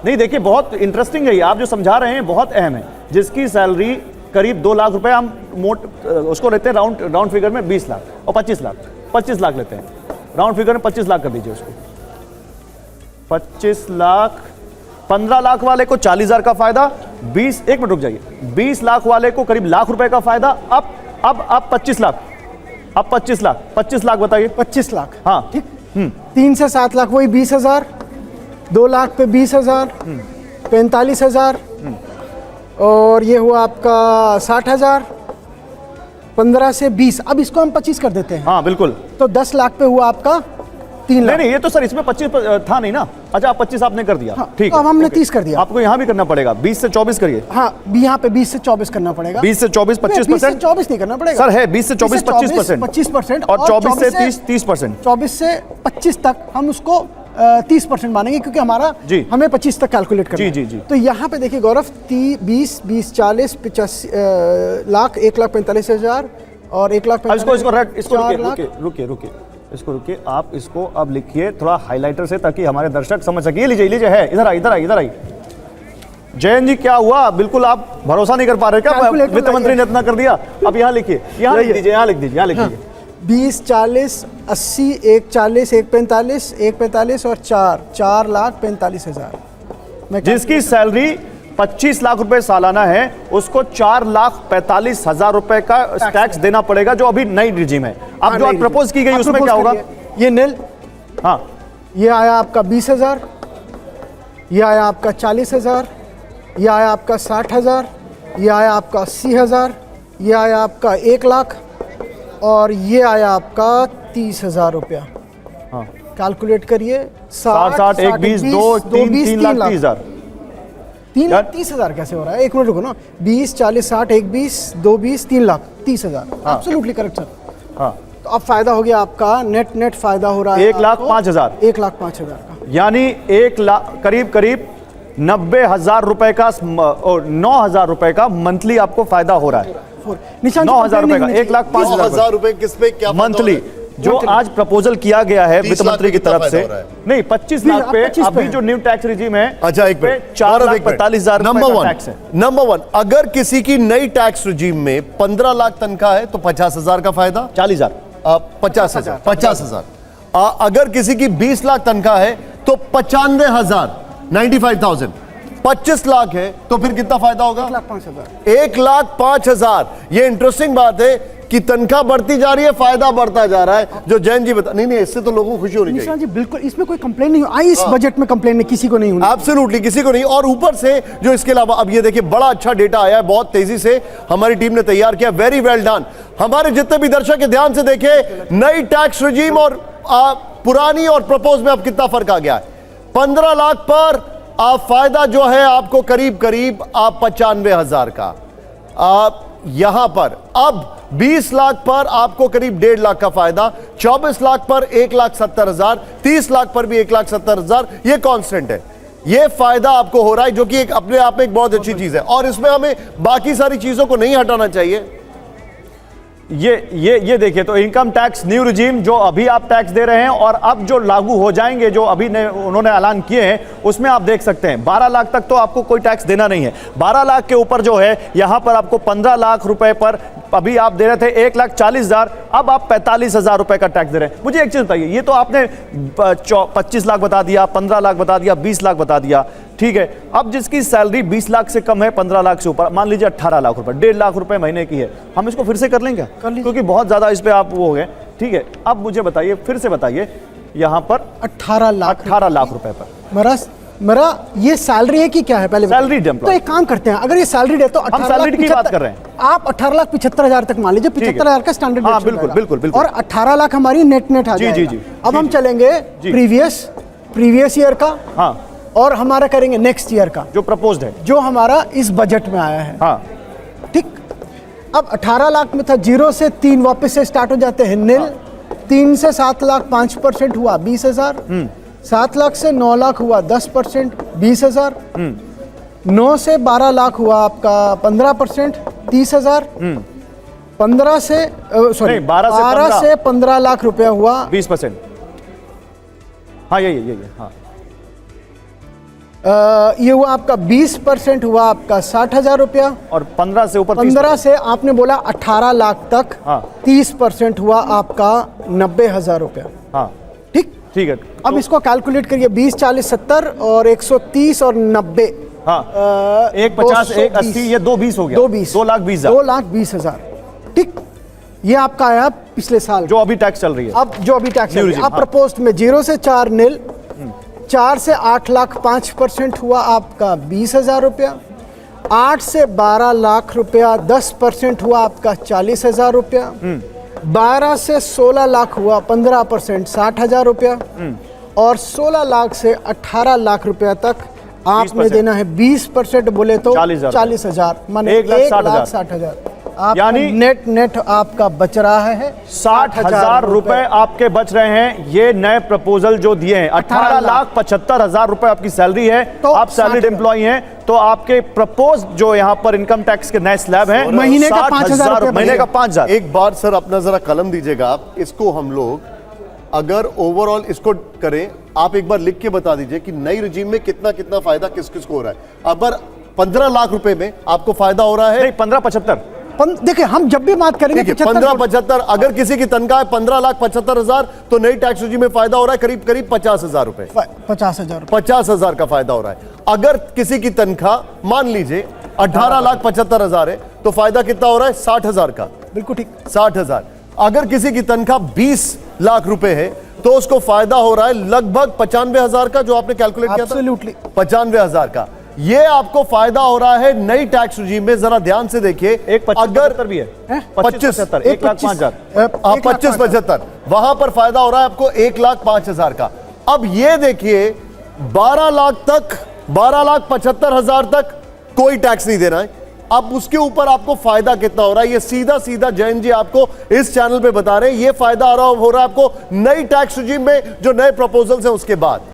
नहीं देखिए, बहुत इंटरेस्टिंग है ये, आप जो समझा रहे हैं बहुत अहम है। जिसकी सैलरी करीब 2 लाख रुपए, हम उसको लेते हैं राउंड फिगर में 20 लाख और 25 लाख लेते हैं, राउंड फिगर में 25 लाख कर दीजिए उसको। 25 लाख, 15 लाख वाले को 40,000 का फायदा, 1 मिनट रुक जाइए, 20 लाख वाले को करीब लाख रुपए का फायदा। अब 25 लाख, अब 25 लाख बताइए। 25 लाख, हाँ ठीक। 3 से 7 लाख वही 20,000, 2 लाख पे 20,000, 45,000, और ये हुआ आपका 60,000। 15 से 20, अब इसको हम 25 कर देते हैं। हाँ बिल्कुल, तो 10 लाख पे हुआ आपका 3 लाख। नहीं, ये तो सर इसमें 25 था नहीं ना। अच्छा, आप 25 आपने कर दिया, हाँ, ठीक तो है। अब हमने 30 कर दिया। आपको यहाँ भी करना पड़ेगा, 20 से 24 करिए। हाँ, यहाँ पे 20 से 24 करना पड़ेगा। 20 से 24 25%। 20 से 24 नहीं करना पड़ेगा सर है 20 से 24 25%, 25%, और 24 से 30%। 24 से 25 तक हम उसको 30% मानेंगे, क्योंकि हमारा हमें 25 तक कैलकुलेट करना है। जी। तो यहाँ पे देखिए गौरव, 20, 40, 85 लाख, 1,45,000 और 1,45,000। रुकिए, आप इसको अब लिखिए थोड़ा हाइलाइटर से, ताकि हमारे दर्शक समझ सके। लीजिए है, इधर आई। जयंत जी, क्या हुआ? बिल्कुल आप भरोसा नहीं कर पा रहे क्या? वित्त मंत्री ने इतना कर दिया। अब यहाँ लिखिए, यहाँ लिख दीजिए। 20, 40, 80, 1,40, 1,45 और 4,45,000। जिसकी सैलरी 25 लाख रुपए सालाना है, उसको 4,45,000 रुपए का टैक्स देना पड़ेगा, जो अभी नई रिजीम है। अब जो प्रपोज की गई उसमें क्या होगा? ये नील, हाँ, ये आया आपका 20,000, ये आया आपका 40,000, ये आया आपका 60,000, ये आया आपका 80,000, ये आया आपका 1 लाख, और ये आया आपका 30,000 रुपया। हाँ, कैलकुलेट करिए। 60, 1, 20, 2, 3 लाख 30,000। 3,30,000 कैसे हो रहा है? 1 मिनट रुको ना। 20, 40, 60, 1, 20, 2, 20, 3,30,000। Absolutely correct sir. हाँ, तो अब फायदा हो गया आपका, नेट फायदा हो रहा है 1,05,000। 1,05,000 का, यानी 1 लाख करीब 90,000 रुपए का और 9,000 रुपए का मंथली आपको फायदा हो रहा है। 9,000 रुपए का, 1,05,000 रुपए किस पे क्या मंथली, जो आज प्रपोजल किया गया है वित्त मंत्री की तरफ से। नहीं, 25 लाख पे अभी जो न्यू टैक्स रिजीम है, अच्छा, 4,45,000 टैक्स है। नंबर 1, अगर किसी की नई टैक्स रिजीम में 15 लाख तनख्वाह है तो 50,000 का फायदा, 40,000, 50,000। अगर किसी की 20 लाख तनख्वाह है तो 95,000, 95,000। 25 लाख है तो फिर कितना फायदा होगा? 1,05,000। 1,05,000। ये इंटरेस्टिंग बात है कि तनख्वाह बढ़ती जा रही है, फायदा बढ़ता जा रहा है, जो जैन जी बता। नहीं, इससे तो लोगों को खुशी होनी चाहिए। जी बिल्कुल, इसमें कोई कंप्लेन नहीं आई, इस बजट में कंप्लेन नहीं, किसी को नहीं होनी। एब्सोल्युटली किसी को नहीं। और ऊपर से जो इसके अलावा, अब ये देखिए बड़ा अच्छा डेटा आया है, बहुत तेजी से हमारी टीम ने तैयार किया, वेरी वेल डन। हमारे जितने भी दर्शक है ध्यान से देखें, नई टैक्स रिजीम और पुरानी और प्रपोज में अब कितना फर्क आ गया है। 15 लाख पर फायदा जो है आपको करीब 95,000 का। यहां पर अब 20 लाख पर आपको करीब 1.5 लाख का फायदा, 24 लाख पर 1,70,000, 30 लाख पर भी 1,70,000। ये कांस्टेंट है, ये फायदा आपको हो रहा है, जो कि एक अपने आप में एक बहुत अच्छी चीज है। और इसमें हमें बाकी सारी चीजों को नहीं हटाना चाहिए। ये देखिए, तो इनकम टैक्स न्यू रिजीम जो अभी आप टैक्स दे रहे हैं, और अब जो लागू हो जाएंगे, जो अभी उन्होंने ऐलान किए हैं, उसमें आप देख सकते हैं 12 लाख तक तो आपको कोई टैक्स देना नहीं है। 12 लाख के ऊपर जो है, यहां पर आपको 15 लाख रुपए पर अभी आप दे रहे थे 1,40,000, अब आप 45,000 रुपए का टैक्स दे रहे हैं। मुझे एक चीज बताइए, ये तो आपने 25 लाख बता दिया, 15 लाख बता दिया, 20 लाख बता दिया, ठीक है। अब जिसकी सैलरी 20 लाख से कम है, 15 लाख से ऊपर, मान लीजिए 18 लाख रुपए, 1.5 लाख रुपए महीने की है, हम इसको फिर से कर लेंगे? क्योंकि बहुत ज्यादा इस पे आप वो हो गए, ठीक है। अब मुझे बताइए, फिर से बताइए, यहां पर 18 लाख रुपए पर मेरा ये सैलरी है कि क्या है? पहले सैलरी। तो एक काम करते हैं, अगर ये सैलरी है तो 18 की बात कर रहे हैं, आप 18,75,000 तक मान लीजिए, 75,000 का स्टैंडर्ड। हाँ, बिल्कुल। और 18 लाख हमारी नेट आ जाएगा। जी। अब हम चलेंगे प्रीवियस ईयर का, हाँ, और हमारा करेंगे नेक्स्ट ईयर का, जो प्रपोज्ड है, जो हमारा इस बजट में आया है। हाँ, ठीक। अब 18 लाख में था, 0 से 3 वापस से स्टार्ट हो जाते हैं, नील। 3 से 7 लाख 5% हुआ 20,000। 7 लाख से 9 लाख हुआ 10%, 20,000। 9 से 12 लाख हुआ आपका 15%, 30,000। 12 से 15 लाख रुपया हुआ 20%। हाँ, यही हाँ। ये हुआ आपका 20% हुआ आपका 60,000 रुपया। और 15 से ऊपर 15 से आपने बोला 18 लाख तक, हाँ। 30% हुआ आपका 90,000 रुपया। हाँ ठीक ठीक है। अब इसको कैलकुलेट करिए, 20, 40, 70 और 130 और 90। हाँ, एक 50, एक 80, ये 220 हो गया। 220, 2,20,000 2,20,000। ठीक, ये आपका आया पिछले साल जो अभी टैक्स चल रही है। अब जो अभी टैक्स New regime, अब हाँ। प्रपोज्ड में 0 से 4 नील, 4 से 8 लाख 5% हुआ आपका 20,000 रुपया, 8 से 12 लाख रुपया 10% हुआ आपका 40,000 रुपया, 12 से 16 लाख हुआ 15% 60,000 रुपया, और 16 लाख से 18 लाख रुपया तक आपने 20%। देना है 20% बोले तो 40,000 40,000, माने 1,60,000। 1,60,000। यानी नेट आपका बच रहा है 60,000 रुपए आपके बच रहे हैं। ये नए प्रपोजल जो दिए हैं, 18,75,000 रुपए आपकी सैलरी है, तो आप सैलरीड एम्प्लॉय हैं, तो आपके प्रपोज जो यहाँ पर इनकम टैक्स के नए स्लैब हैं, महीने का 60,000 5,000 महीने का 5,000। एक बार सर अपना जरा कलम दीजिएगा आप, इसको हम लोग अगर ओवरऑल इसको करें, आप एक बार लिख के बता दीजिए कि नई रिजीम में कितना कितना फायदा किस किस को हो रहा है। अगर 15 लाख रुपए में आपको फायदा हो रहा है, नहीं 15,75,000। देखिए हम जब भी बात करेंगे 15,75,000, अगर किसी की तनख्वाह है 15,75,000 तो नई टैक्स रिजीम में फायदा हो रहा है करीब करीब 50,000 रुपए, 50,000 50,000 का फायदा हो रहा है। अगर किसी की तनख्वाह मान लीजिए 18,75,000 है तो फायदा कितना हो रहा है? 60,000 का। बिल्कुल ठीक। 60,000। अगर किसी की तनख्वाह 20 लाख रुपए है तो उसको फायदा हो रहा है लगभग 95,000 का, जो आपने कैलकुलेट किया था। Absolutely। 95,000 का ये आपको फायदा हो रहा है नई टैक्स रिजीम में। जरा ध्यान से देखिए, एक 25,75 भी है, 25,75,000, 1,05,000। 25,75,000 वहां पर फायदा हो रहा है आपको 1,05,000 का। अब ये देखिए 12 लाख तक, 12,75,000 तक कोई टैक्स नहीं देना है। अब उसके ऊपर आपको फायदा कितना हो रहा है, ये सीधा सीधा जैन जी आपको इस चैनल पे बता रहे हैं। ये फायदा हो रहा है आपको नई टैक्स रिजीम में जो नए प्रपोजल्स हैं उसके बाद।